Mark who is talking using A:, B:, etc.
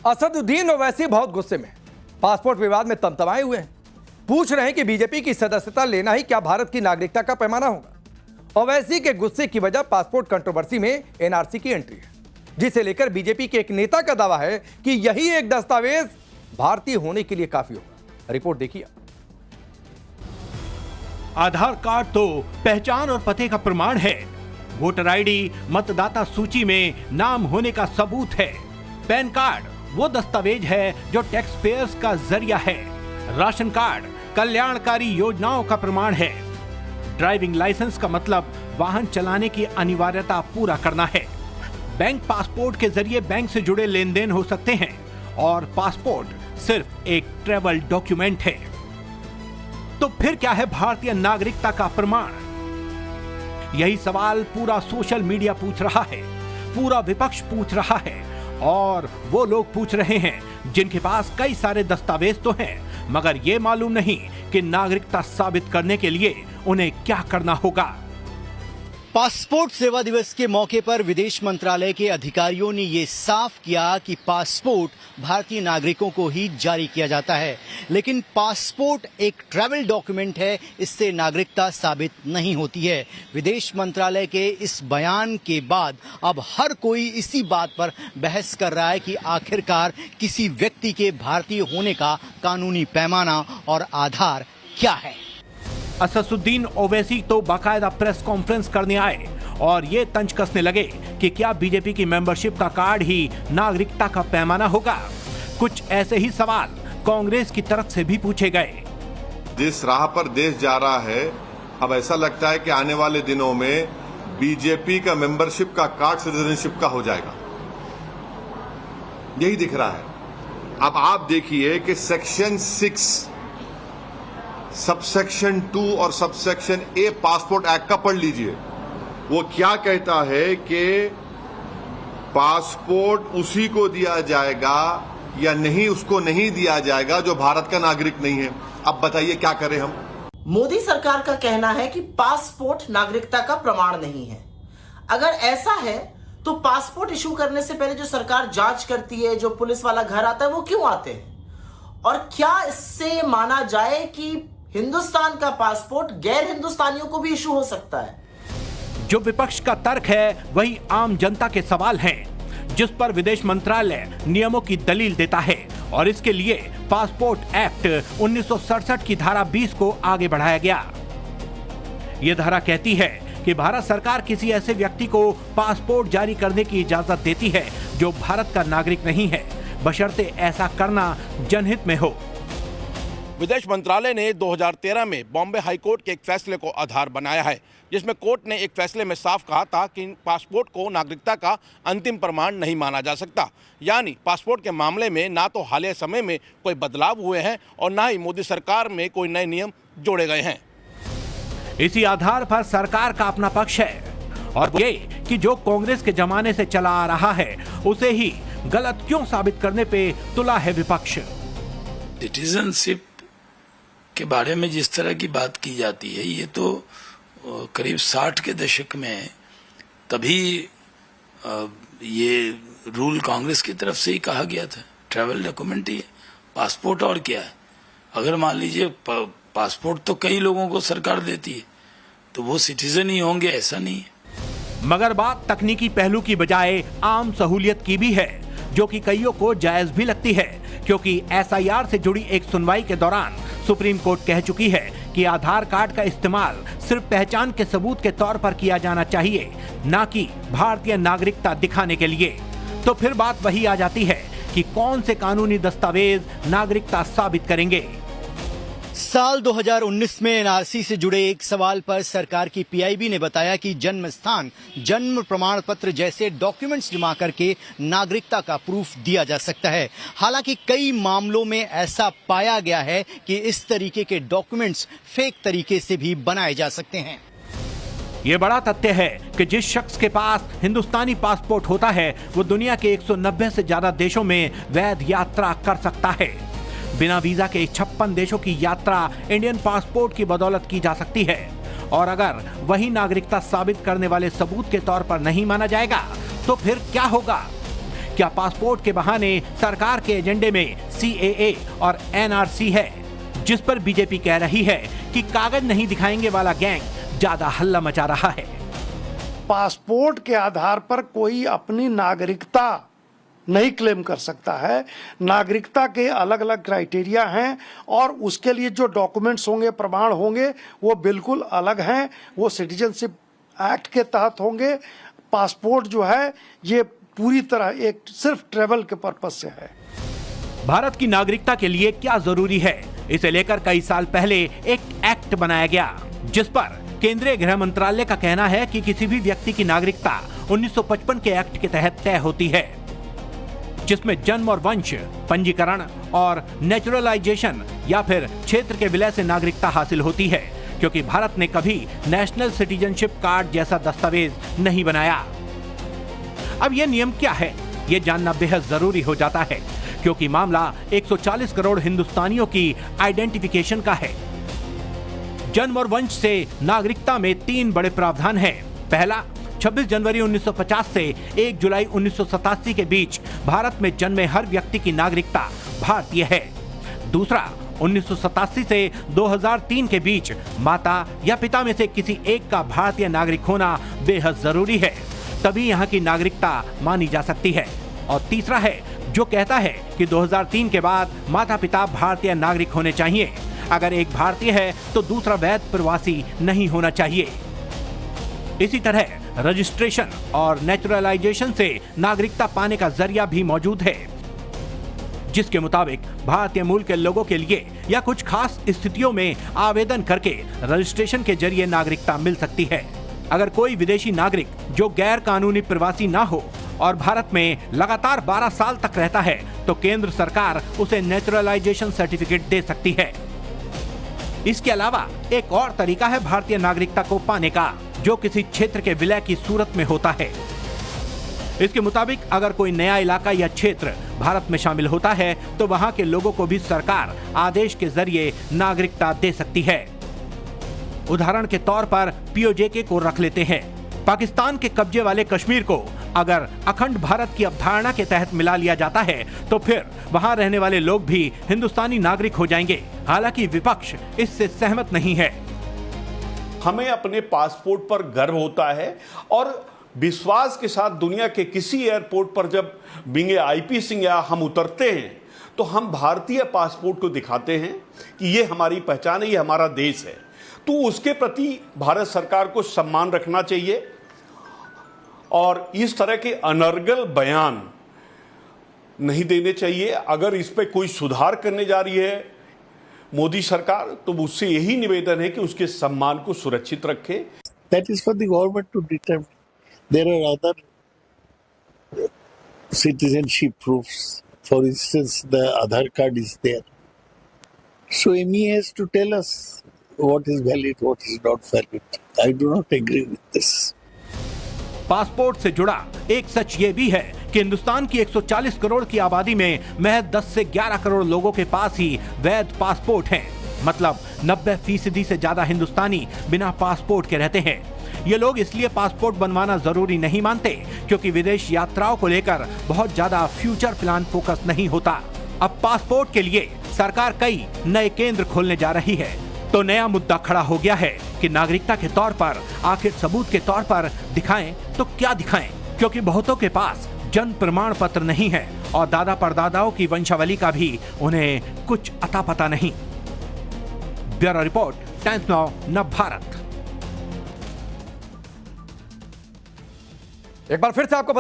A: असदुद्दीन ओवैसी बहुत गुस्से में, पासपोर्ट विवाद में तमतमाए हुए हैं। पूछ रहे हैं कि बीजेपी की सदस्यता लेना ही क्या भारत की नागरिकता का पैमाना होगा। ओवैसी के गुस्से की वजह पासपोर्ट कंट्रोवर्सी में एनआरसी की एंट्री है, जिसे लेकर बीजेपी के एक नेता का दावा है कि यही एक दस्तावेज भारतीय होने के लिए काफी होगा। रिपोर्ट देखिए।
B: आधार कार्ड तो पहचान और पते का प्रमाण है। वोटर आईडी मतदाता सूची में नाम होने का सबूत है। पैन कार्ड वो दस्तावेज है जो टैक्स पेयर्स का जरिया है। राशन कार्ड कल्याणकारी योजनाओं का प्रमाण है। ड्राइविंग लाइसेंस का मतलब वाहन चलाने की अनिवार्यता पूरा करना है। बैंक पासपोर्ट के जरिए बैंक से जुड़े लेन देन हो सकते हैं और पासपोर्ट सिर्फ एक ट्रैवल डॉक्यूमेंट है। तो फिर क्या है भारतीय नागरिकता का प्रमाण? यही सवाल पूरा सोशल मीडिया पूछ रहा है, पूरा विपक्ष पूछ रहा है और वो लोग पूछ रहे हैं जिनके पास कई सारे दस्तावेज तो हैं, मगर ये मालूम नहीं कि नागरिकता साबित करने के लिए उन्हें क्या करना होगा।
C: पासपोर्ट सेवा दिवस के मौके पर विदेश मंत्रालय के अधिकारियों ने ये साफ किया कि पासपोर्ट भारतीय नागरिकों को ही जारी किया जाता है, लेकिन पासपोर्ट एक ट्रैवल डॉक्यूमेंट है, इससे नागरिकता साबित नहीं होती है। विदेश मंत्रालय के इस बयान के बाद अब हर कोई इसी बात पर बहस कर रहा है कि आखिरकार किसी व्यक्ति के भारतीय होने का कानूनी पैमाना और आधार क्या है।
B: असदुद्दीन ओवैसी तो बाकायदा प्रेस कॉन्फ्रेंस करने आए और ये तंज कसने लगे कि क्या बीजेपी की मेंबरशिप का कार्ड ही नागरिकता का पैमाना होगा। कुछ ऐसे ही सवाल कांग्रेस की तरफ से भी पूछे गए।
D: जिस राह पर देश जा रहा है, अब ऐसा लगता है कि आने वाले दिनों में बीजेपी का मेंबरशिप का कार्ड सिटीजनशिप का हो जाएगा, यही दिख रहा है। अब आप देखिए कि सेक्शन 6 सबसेक्शन 2 और सबसेक्शन ए पासपोर्ट एक्ट का पढ़ लीजिए। वो क्या कहता है कि पासपोर्ट उसी को दिया जाएगा या नहीं, उसको नहीं दिया जाएगा जो भारत का नागरिक नहीं है। अब बताइए क्या करें हम।
E: मोदी सरकार का कहना है कि पासपोर्ट नागरिकता का प्रमाण नहीं है। अगर ऐसा है तो पासपोर्ट इशू करने से पहले जो सरकार जांच करती है, जो पुलिस वाला घर आता है, वो क्यों आते हैं? और क्या इससे माना जाए कि हिंदुस्तान का पासपोर्ट गैर हिंदुस्तानियों को भी इशू हो सकता है?
B: जो विपक्ष का तर्क है वही आम जनता के सवाल हैं, जिस पर विदेश मंत्रालय नियमों की दलील देता है और इसके लिए पासपोर्ट एक्ट 1967 की धारा 20 को आगे बढ़ाया गया। यह धारा कहती है कि भारत सरकार किसी ऐसे व्यक्ति को पासपोर्ट जारी करने की इजाजत देती है जो भारत का नागरिक नहीं है, बशर्ते ऐसा करना जनहित में हो।
F: विदेश मंत्रालय ने 2013 में बॉम्बे हाईकोर्ट के एक फैसले को आधार बनाया है, जिसमें कोर्ट ने एक फैसले में साफ कहा था कि पासपोर्ट को नागरिकता का अंतिम प्रमाण नहीं माना जा सकता। यानी पासपोर्ट के मामले में ना तो हालिया समय में कोई बदलाव हुए हैं और ना ही मोदी सरकार में कोई नए नियम जोड़े गए हैं।
B: इसी आधार पर सरकार का अपना पक्ष है और ये कि जो कांग्रेस के जमाने से चला आ रहा है उसे ही गलत क्यों साबित करने पे तुला है विपक्ष।
G: सिटीजनशिप के बारे में जिस तरह की बात की जाती है, ये तो करीब 60 के दशक में तभी ये रूल कांग्रेस की तरफ से ही कहा गया था। ट्रैवल डॉक्यूमेंट ही है पासपोर्ट, और क्या है। अगर मान लीजिए पासपोर्ट तो कई लोगों को सरकार देती है तो वो सिटीजन ही होंगे, ऐसा नहीं है।
B: मगर बात तकनीकी पहलू की बजाय आम सहूलियत की भी है, जो कि कईयों को जायज भी लगती है, क्योंकि एसआईआर से जुड़ी एक सुनवाई के दौरान सुप्रीम कोर्ट कह चुकी है कि आधार कार्ड का इस्तेमाल सिर्फ पहचान के सबूत के तौर पर किया जाना चाहिए, ना कि भारतीय नागरिकता दिखाने के लिए। तो फिर बात वही आ जाती है कि कौन से कानूनी दस्तावेज नागरिकता साबित करेंगे।
C: साल 2019 में एनआरसी से जुड़े एक सवाल पर सरकार की पीआईबी ने बताया कि जन्म स्थान, जन्म प्रमाण पत्र जैसे डॉक्यूमेंट्स जमा करके नागरिकता का प्रूफ दिया जा सकता है। हालांकि कई मामलों में ऐसा पाया गया है कि इस तरीके के डॉक्यूमेंट्स फेक तरीके से भी बनाए जा सकते हैं।
B: ये बड़ा तथ्य है कि जिस शख्स के पास हिंदुस्तानी पासपोर्ट होता है वो दुनिया के 190 से ज्यादा देशों में वैध यात्रा कर सकता है। बिना वीजा के 56 देशों की यात्रा इंडियन पासपोर्ट की बदौलत की जा सकती है। और अगर वही नागरिकता साबित करने वाले सबूत के तौर पर नहीं माना जाएगा तो फिर क्या होगा? क्या पासपोर्ट के बहाने सरकार के एजेंडे में CAA और NRC है, जिस पर बीजेपी कह रही है कि कागज नहीं दिखाएंगे वाला गैंग ज्यादा हल्ला मचा रहा है।
H: पासपोर्ट के आधार पर कोई अपनी नागरिकता नहीं क्लेम कर सकता है। नागरिकता के अलग अलग क्राइटेरिया हैं और उसके लिए जो डॉक्यूमेंट्स होंगे, प्रमाण होंगे, वो बिल्कुल अलग हैं। वो सिटीजनशिप एक्ट के तहत होंगे। पासपोर्ट जो है ये पूरी तरह एक सिर्फ ट्रेवल के पर्पज से है।
B: भारत की नागरिकता के लिए क्या जरूरी है, इसे लेकर कई साल पहले एक एक्ट बनाया गया, जिस पर केंद्रीय गृह मंत्रालय का कहना है कि किसी भी व्यक्ति की नागरिकता 1955 के एक्ट के तहत तय होती है, जिसमें जन्म और वंश, पंजीकरण और नेचुरलाइजेशन या फिर क्षेत्र के विलय से नागरिकता हासिल होती है, क्योंकि भारत ने कभी नेशनल सिटीजनशिप कार्ड जैसा दस्तावेज नहीं बनाया। अब यह नियम क्या है, ये जानना बेहद जरूरी हो जाता है, क्योंकि मामला 140 करोड़ हिंदुस्तानियों की आइडेंटिफिकेशन का है। जन्म और वंश से नागरिकता में 3 बड़े प्रावधान हैं। पहला, 26 जनवरी 1950 से 1 जुलाई 1987 के बीच भारत में जन्मे हर व्यक्ति की नागरिकता भारतीय है। दूसरा, 1987 से 2003 के बीच माता या पिता में से किसी एक का भारतीय नागरिक होना बेहद जरूरी है, तभी यहाँ की नागरिकता मानी जा सकती है। और तीसरा है जो कहता है कि 2003 के बाद माता पिता भारतीय नागरिक होने चाहिए। अगर एक भारतीय है तो दूसरा वैध प्रवासी नहीं होना चाहिए। इसी तरह रजिस्ट्रेशन और नेचुरलाइजेशन से नागरिकता पाने का जरिया भी मौजूद है, जिसके मुताबिक भारतीय मूल के लोगों के लिए या कुछ खास स्थितियों में आवेदन करके रजिस्ट्रेशन के जरिए नागरिकता मिल सकती है। अगर कोई विदेशी नागरिक जो गैर कानूनी प्रवासी ना हो और भारत में लगातार 12 साल तक रहता है, तो केंद्र सरकार उसे नेचुरलाइजेशन सर्टिफिकेट दे सकती है। इसके अलावा एक और तरीका है भारतीय नागरिकता को पाने का, जो किसी क्षेत्र के विलय की सूरत में होता है। इसके मुताबिक अगर कोई नया इलाका या क्षेत्र भारत में शामिल होता है, तो वहां के लोगों को भी सरकार आदेश के जरिए नागरिकता दे सकती है। उदाहरण के तौर पर POJK को रख लेते हैं। पाकिस्तान के कब्जे वाले कश्मीर को अगर अखंड भारत की अवधारणा के तहत मिला लिया जाता है, तो फिर वहां रहने वाले लोग भी हिंदुस्तानी नागरिक हो जाएंगे। हालांकि विपक्ष इससे सहमत नहीं है।
I: हमें अपने पासपोर्ट पर गर्व होता है और विश्वास के साथ दुनिया के किसी एयरपोर्ट पर जब बिंगे IP सिंह या हम उतरते हैं, तो हम भारतीय पासपोर्ट को दिखाते हैं कि ये हमारी पहचान है, ये हमारा देश है। तो उसके प्रति भारत सरकार को सम्मान रखना चाहिए और इस तरह के अनर्गल बयान नहीं देने चाहिए। अगर इस पे कोई सुधार करने जा रही है मोदी सरकार, तो उससे यही निवेदन है कि उसके सम्मान को सुरक्षित रखे।
J: That is for the government to determine. There are other citizenship proofs. For instance, the Aadhaar card is there. So MEA has to tell us what is valid, what is not valid. I do not agree with this.
B: Passport से जुड़ा एक सच ये भी है कि हिंदुस्तान की 140 करोड़ की आबादी में महज 10 से 11 करोड़ लोगों के पास ही वैध पासपोर्ट हैं। मतलब 90% से ज्यादा हिंदुस्तानी बिना पासपोर्ट के रहते हैं। ये लोग इसलिए पासपोर्ट बनवाना जरूरी नहीं मानते क्योंकि विदेश यात्राओं को लेकर बहुत ज्यादा फ्यूचर प्लान फोकस नहीं होता। अब पासपोर्ट के लिए सरकार कई नए केंद्र खोलने जा रही है, तो नया मुद्दा खड़ा हो गया है कि नागरिकता के तौर पर आखिर सबूत के तौर पर दिखाएं तो क्या दिखाएं, क्योंकि बहुतों के पास जन्म प्रमाण पत्र नहीं है और दादा परदादाओं की वंशावली का भी उन्हें कुछ अता पता नहीं। ब्यूरो रिपोर्ट, टाइम्स नाउ नव भारत।
A: एक बार फिर से आपको